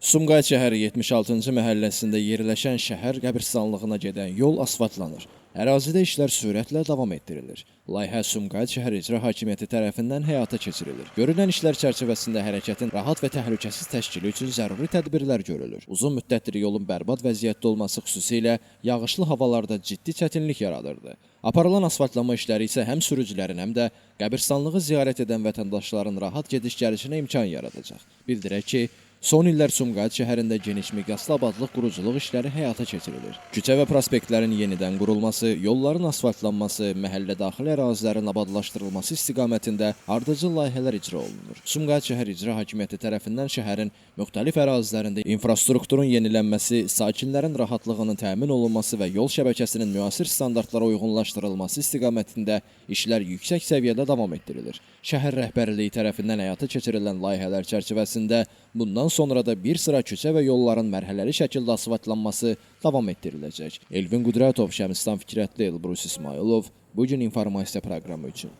Sumqayıt şəhəri 76-cı məhəlləsində yerləşən şəhər qəbirstanlığına gedən yol asfaltlanır. Ərazidə işlər sürətlə davam etdirilir. Layihə Sumqayıt şəhər icra hakimiyyəti tərəfindən həyata keçirilir. Görülən işlər çərçivəsində hərəkətin rahat və təhlükəsiz təşkili üçün zəruri tədbirlər görülür. Uzun müddətdir yolun bərbad vəziyyətdə olması xüsusilə yağışlı havalarda ciddi çətinlik yaradırdı. Aparılan asfaltlanma işləri isə həm sürücülərin, həm də qəbirstanlığı ziyarət edən vətəndaşların rahat gediş-gəlişinə imkan yaradacaq. Bildirək ki, son illər Sumqayıt şəhərində geniş miqyaslı abadlıq quruculuq işləri həyata keçirilir. Küçə və prospektlərin yenidən qurulması, yolların asfaltlanması, məhəllə daxili ərazilərin abadlaşdırılması istiqamətində ardıcıl layihələr icra olunur. Sumqayıt şəhər icra hakimiyyəti tərəfindən şəhərin müxtəlif ərazilərində infrastrukturun yenilənməsi, sakinlərin rahatlığının təmin olunması və yol şəbəkəsinin müasir standartlara uyğunlaşdırılması istiqamətində işlər yüksək səviyyədə davam etdirilir. Şəhər rəhbərliyi tərəfindən həyata keçirilən layihələr çərçivəsində bundan sonra da bir sıra küçə və yolların mərhələli şəkildə asfaltlanması davam etdiriləcək. Elvin Qudratov, Şəmistan Fikrətli, Elbrus İsmailov bugün informasiya proqramı üçün.